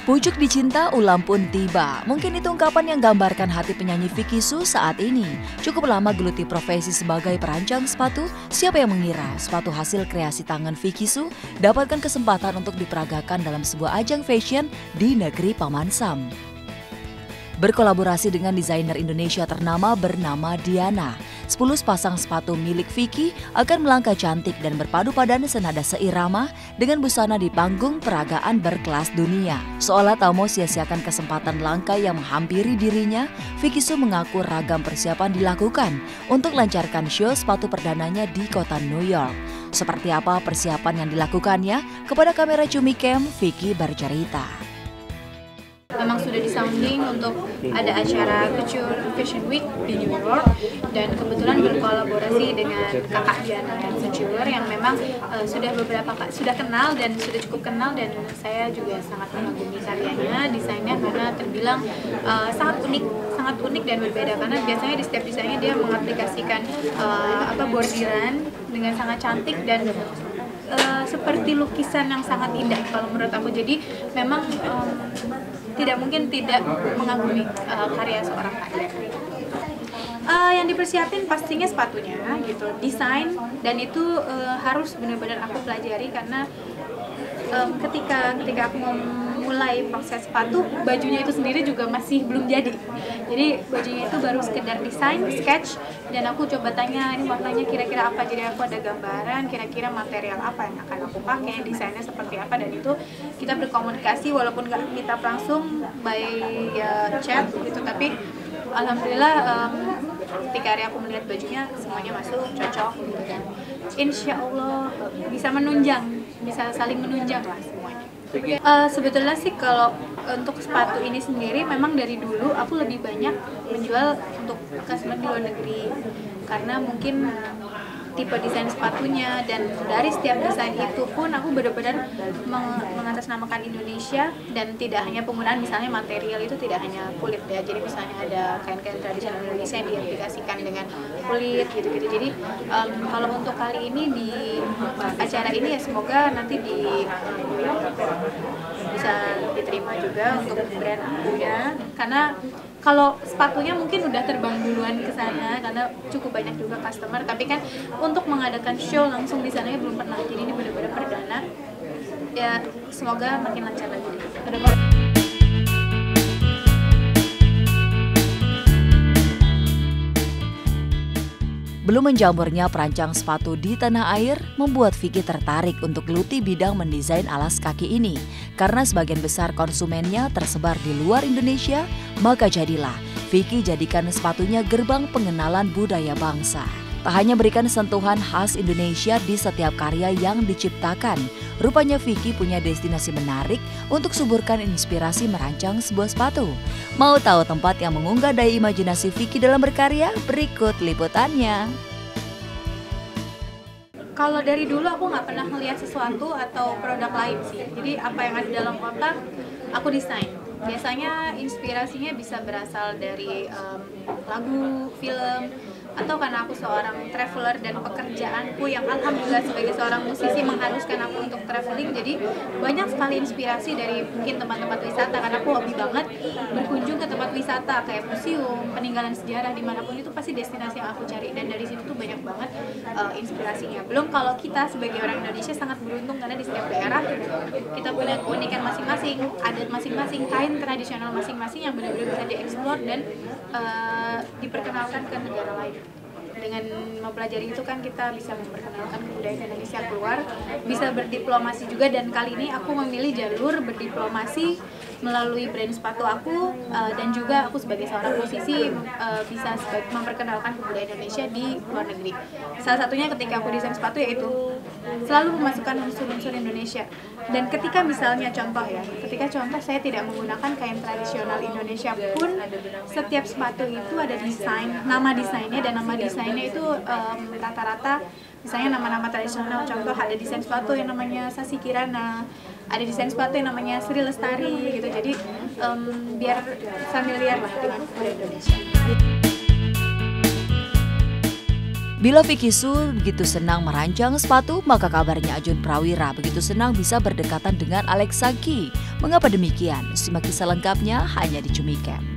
Pucuk dicinta, ulam pun tiba. Mungkin itu ungkapan yang gambarkan hati penyanyi Vicky Su saat ini. Cukup lama geluti profesi sebagai perancang sepatu, siapa yang mengira sepatu hasil kreasi tangan Vicky Su dapatkan kesempatan untuk diperagakan dalam sebuah ajang fashion di negeri Paman Sam. Berkolaborasi dengan desainer Indonesia ternama bernama Diana, 10 pasang sepatu milik Vicky akan melangkah cantik dan berpadu padan senada seirama dengan busana di panggung peragaan berkelas dunia. Seolah tak mau sia-siakan kesempatan langka yang menghampiri dirinya, Vicky Su mengaku ragam persiapan dilakukan untuk lancarkan show sepatu perdananya di kota New York. Seperti apa persiapan yang dilakukannya? Kepada kamera Cumi Cam, Vicky bercerita. Memang sudah disounding untuk ada acara Couture Fashion Week di New York, dan kebetulan berkolaborasi dengan kakak Diana dan Couture yang memang sudah kenal dan sudah cukup kenal, dan saya juga sangat mengagumi karyanya, desainnya, karena terbilang sangat unik dan berbeda, karena biasanya di setiap desainnya dia mengaplikasikan bordiran dengan sangat cantik dan seperti lukisan yang sangat indah kalau menurut aku. Jadi memang tidak mungkin tidak mengagumi karya seorang karya. Yang dipersiapin pastinya sepatunya gitu, desain, dan itu harus benar-benar aku pelajari, karena ketika aku mau mulai proses sepatu, bajunya itu sendiri juga masih belum jadi. Jadi bajunya itu baru sekedar desain, sketch, dan aku coba tanya ini warnanya kira-kira apa, jadi aku ada gambaran kira-kira material apa yang akan aku pakai, desainnya seperti apa, dan itu kita berkomunikasi walaupun nggak meet up langsung by chat gitu, tapi alhamdulillah ketika hari aku melihat bajunya semuanya masuk, cocok gitu, dan insya Allah bisa menunjang, bisa saling menunjang lah semuanya. Sebetulnya sih kalau untuk sepatu ini sendiri memang dari dulu aku lebih banyak menjual untuk customer di luar negeri, karena mungkin tipe desain sepatunya, dan dari setiap desain itu pun aku benar-benar mengatasnamakan Indonesia, dan tidak hanya penggunaan misalnya material itu tidak hanya kulit ya, jadi misalnya ada kain-kain tradisional Indonesia yang diaplikasikan dengan kulit gitu-gitu. Jadi kalau untuk kali ini di acara ini ya semoga nanti bisa diterima juga untuk brand akunya, karena kalau sepatunya mungkin udah terbang duluan ke sana karena cukup banyak juga customer, tapi kan untuk mengadakan show langsung di sananya belum pernah, jadi ini benar-benar perdana. Ya semoga makin lancar lagi deh. Belum menjamurnya perancang sepatu di tanah air membuat Vicky tertarik untuk geluti bidang mendesain alas kaki ini. Karena sebagian besar konsumennya tersebar di luar Indonesia, maka jadilah Vicky jadikan sepatunya gerbang pengenalan budaya bangsa. Tak hanya berikan sentuhan khas Indonesia di setiap karya yang diciptakan, rupanya Vicky punya destinasi menarik untuk suburkan inspirasi merancang sebuah sepatu. Mau tahu tempat yang mengunggah daya imajinasi Vicky dalam berkarya? Berikut liputannya. Kalau dari dulu aku nggak pernah melihat sesuatu atau produk lain sih. Jadi apa yang ada dalam otak aku desain. Biasanya inspirasinya bisa berasal dari lagu, film, atau karena aku seorang traveler dan pekerjaanku yang alhamdulillah sebagai seorang musisi mengharuskan aku untuk traveling, jadi banyak sekali inspirasi dari mungkin tempat-tempat wisata, karena aku hobi banget berkunjung ke tempat wisata kayak museum, peninggalan sejarah, dimanapun itu pasti destinasi yang aku cari, dan dari situ tuh banyak banget inspirasinya. Belum kalau kita sebagai orang Indonesia sangat beruntung karena di setiap daerah kita punya keunikan masing-masing, adat masing-masing, kain tradisional masing-masing yang benar-benar bisa dieksplor dan diperkenalkan ke negara lain. Dengan mempelajari itu kan kita bisa memperkenalkan kebudayaan Indonesia keluar, bisa berdiplomasi juga, dan kali ini aku memilih jalur berdiplomasi melalui brand sepatu aku, dan juga aku sebagai seorang musisi bisa memperkenalkan kebudayaan Indonesia di luar negeri. Salah satunya ketika aku desain sepatu yaitu selalu memasukkan unsur-unsur Indonesia, dan ketika misalnya ketika saya tidak menggunakan kain tradisional Indonesia pun, setiap sepatu itu ada desain, nama desainnya, dan nama desainnya itu rata-rata misalnya nama-nama tradisional. Contoh ada desain sepatu yang namanya Sasi Kirana, ada desain sepatu yang namanya Sri Lestari gitu. Jadi biar familiar lah dengan budaya Indonesia. Bila Vicky Su begitu senang merancang sepatu, maka kabarnya Ajun Prawira begitu senang bisa berdekatan dengan Alexa Ki. Mengapa demikian? Simak kisah lengkapnya hanya di Cumi Camp.